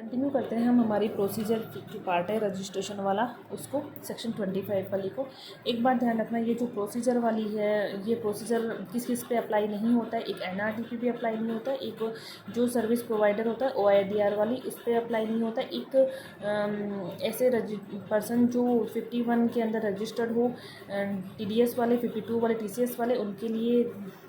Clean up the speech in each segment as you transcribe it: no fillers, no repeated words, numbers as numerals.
Continue करते हैं हम हमारी प्रोसीजर जो पार्ट है रजिस्ट्रेशन वाला, उसको सेक्शन 25 वाली को। एक बार ध्यान रखना, ये जो प्रोसीजर वाली है ये प्रोसीजर किस किस पे अप्लाई नहीं होता है। एक एनआरटीपी पे अप्लाई नहीं होता है, एक जो सर्विस प्रोवाइडर होता है ओआईडीआर वाली उस पर अप्लाई नहीं होता है, एक ऐसे पर्सन जो 51 के अंदर रजिस्टर्ड हो, टीडीएस वाले 52 वाले टीसीएस वाले उनके लिए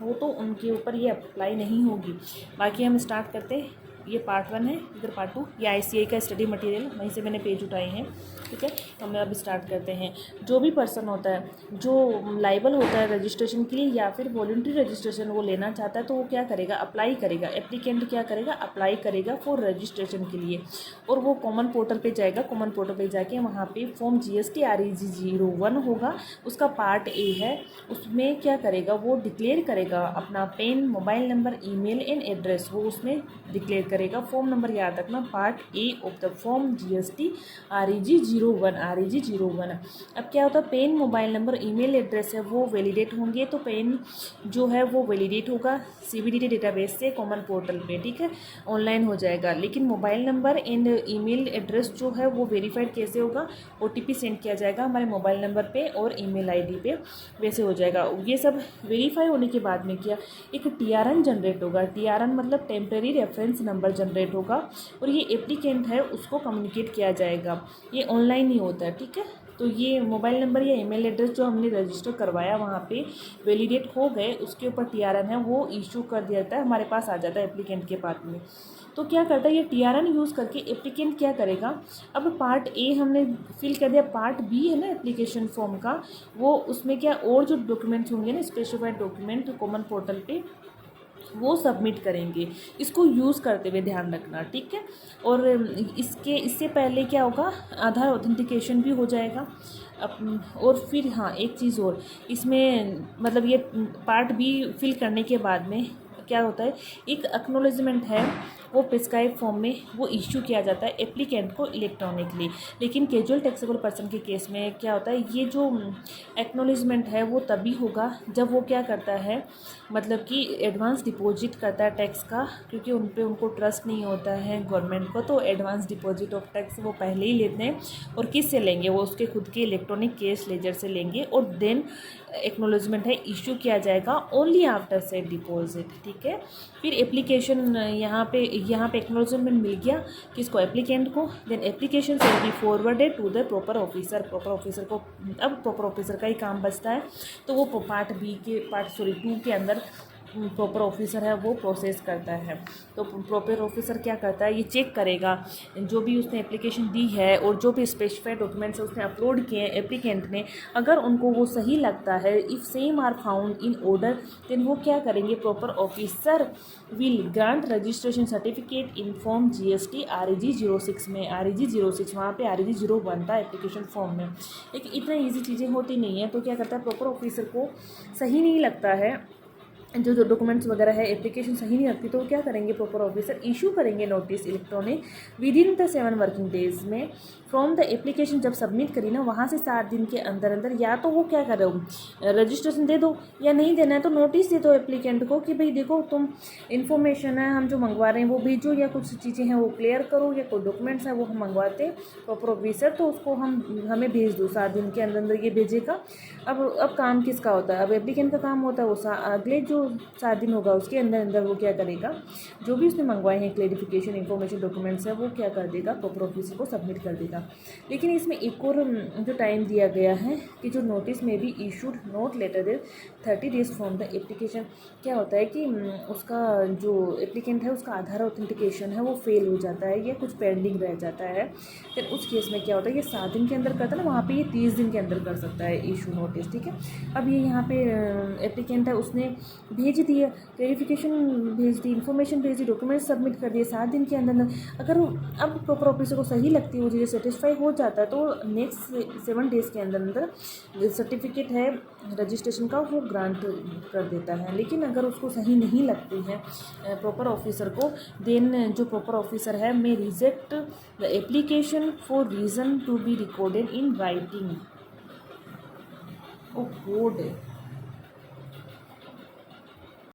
हो तो उनके ऊपर ये अप्लाई नहीं होगी। बाकी हम स्टार्ट करते हैं। ये पार्ट 1 है, इधर पार्ट 2। ये आईसीआई का स्टडी मटेरियल वहीं से मैंने पेज उठाए हैं, ठीक है। हम अब स्टार्ट करते हैं। जो भी पर्सन होता है जो लाइबल होता है रजिस्ट्रेशन के लिए या फिर वॉलंटरी रजिस्ट्रेशन वो लेना चाहता है तो वो क्या करेगा, अप्लाई करेगा। एप्लीकेंट क्या करेगा, अप्लाई करेगा फॉर रजिस्ट्रेशन के लिए, और वो कॉमन पोर्टल पे जाएगा। कॉमन पोर्टल पे जाके वहाँ पे फॉर्म GST REG 01 होगा, उसका पार्ट ए है। उसमें क्या करेगा, वो डिक्लेयर करेगा अपना PAN, mobile number, email and address, वो उसमें डिक्लेयर करेगा। फॉर्म नंबर याद रखना, part A of the form GST REG 01। अब क्या होता है, PAN, mobile number, email address है वो वैलिडेट होंगे। तो पेन जो है वो वैलिडेट होगा CBDT डेटाबेस से कॉमन पोर्टल पे, ठीक है, ऑनलाइन हो जाएगा। लेकिन mobile number and email address जो है वो वेरीफाइड कैसे होगा, OTP सेंड किया जाएगा हमारे मोबाइल नंबर पे और ईमेल ID पे, वैसे हो जाएगा। ये सब वेरीफाई होने के बाद में क्या, एक TRN जनरेट होगा। TRN मतलब टेम्प्रेरी रेफरेंस नंबर जनरेट होगा, और ये एप्लीकेंट है उसको कम्युनिकेट किया जाएगा। ये ऑनलाइन ही होता है, ठीक है। तो ये मोबाइल नंबर या ईमेल एड्रेस जो हमने रजिस्टर करवाया वहाँ पे वैलिडेट हो गए, उसके ऊपर TRN है वो इशू कर दिया जाता है, हमारे पास आ जाता है एप्लीकेंट के पास में। तो क्या करता है, ये TRN यूज़ करके एप्लीकेंट क्या करेगा, अब पार्ट ए हमने फिल कर दिया, पार्ट बी है ना एप्लीकेशन फॉर्म का, वो उसमें क्या और जो डॉक्यूमेंट्स होंगे ना, स्पेसिफाइड डॉक्यूमेंट कॉमन पोर्टल पे वो सबमिट करेंगे। इसको यूज़ करते हुए ध्यान रखना, ठीक है। और इससे पहले क्या होगा, आधार ऑथेंटिकेशन भी हो जाएगा। और फिर हाँ एक चीज़ और, इसमें मतलब ये पार्ट बी फिल करने के बाद में क्या होता है, एक एक्नॉलेजमेंट है वो प्रिस्क्राइब फॉर्म में वो इश्यू किया जाता है एप्लीकेंट को इलेक्ट्रॉनिकली। लेकिन कैजुअल टैक्सेबल पर्सन के केस में क्या होता है, ये जो एक्नॉलेजमेंट है वो तभी होगा जब वो क्या करता है, मतलब कि एडवांस डिपॉजिट करता है टैक्स का, क्योंकि उन पे उनको ट्रस्ट नहीं होता है गवर्नमेंट को, तो एडवांस डिपॉजिट ऑफ टैक्स वो पहले ही लेते हैं। और किस से लेंगे, वो उसके खुद के इलेक्ट्रॉनिक कैश लेजर से लेंगे, और देन एक्नॉलेजमेंट है इशू किया जाएगा ओनली आफ्टर सेट डिपॉजिट, ठीक है। फिर एप्लीकेशन यहाँ पे एक्नॉलेजमेंट मिल गया किसको, एप्लीकेंट को। देन एप्लीकेशन से be forwarded to the proper officer. Proper officer को अब प्रॉपर ऑफिसर का ही काम बचता है, तो वो पार्ट 2 के अंदर प्रॉपर ऑफिसर है वो प्रोसेस करता है। तो प्रॉपर ऑफिसर क्या करता है, ये चेक करेगा जो भी उसने एप्लीकेशन दी है और जो भी स्पेसिफाइड डॉक्यूमेंट्स उसने अपलोड किए हैं एप्लीकेंट ने, अगर उनको वो सही लगता है, if same are found in order, then वो क्या करेंगे, proper officer will grant registration certificate in form GST REG 06 में। REG 06 वहाँ पे REG 01 था एप्लीकेशन फॉर्म में। लेकिन इतना ईजी चीज़ें होती नहीं है, तो क्या करता है, प्रॉपर ऑफिसर को सही नहीं लगता है जो डॉक्यूमेंट्स वगैरह है, एप्लीकेशन सही नहीं लगती, तो क्या करेंगे, प्रॉपर ऑफिसर इशू करेंगे notice electronic with in the 7 working days में फ्रॉम द एप्लीकेशन। जब सबमिट करी ना वहाँ से 7 दिन के अंदर अंदर, या तो वो क्या करो, रजिस्ट्रेशन दे दो, या नहीं देना है तो नोटिस दे दो एप्लीकेंट को कि भाई देखो तुम इन्फॉर्मेशन है हम जो मंगवा रहे हैं वो भेजो, या कुछ चीज़ें हैं वो क्लियर करो, या कोई डॉक्यूमेंट्स हैं वो हम मंगवाते हैं प्रॉपर ऑफिसर, तो उसको हमें भेज दो, 7 दिन के अंदर अंदर ये भेजेगा। अब काम किसका होता है, अब एप्लीकेंट का काम होता है वो अगले जो 7 दिन होगा उसके अंदर अंदर वो क्या करेगा, जो भी उसने मंगवाए हैं क्लेरिफिकेशन इन्फॉर्मेशन डॉक्यूमेंट्स है वो क्या कर देगा, प्रॉपर ऑफिसर को सबमिट कर देगा। लेकिन इसमें एक और जो टाइम दिया गया है कि जो नोटिस में भी issued not later than 30 days from the application. क्या होता है कि उसका जो एप्लीकेंट है उसका आधार ऑथेंटिकेशन है वो फेल हो जाता है या कुछ पेंडिंग रह जाता है, फिर उस केस में क्या होता है, ये 7 दिन के अंदर करता है ना, वहाँ पे ये 30 दिन के अंदर कर सकता है इशू नोटिस, ठीक है। अब ये यहाँ पे एप्लीकेंट है उसने भेज दिया, वेरिफिकेशन भेज दी, इन्फॉर्मेशन भेज दी, डॉक्यूमेंट सबमिट कर दिए 7 दिन के अंदर। अगर अब प्रॉपर ऑफिसर को सही लगती है वो चीज़ें सेटिस्फाई हो जाता है तो नेक्स्ट 7 डेज़ के अंदर अंदर सर्टिफिकेट है रजिस्ट्रेशन का वो ग्रांट कर देता है। लेकिन अगर उसको सही नहीं लगती है प्रॉपर ऑफिसर को, देन जो प्रॉपर ऑफिसर है may reject the application for reason to be recorded in writing. ओ कोड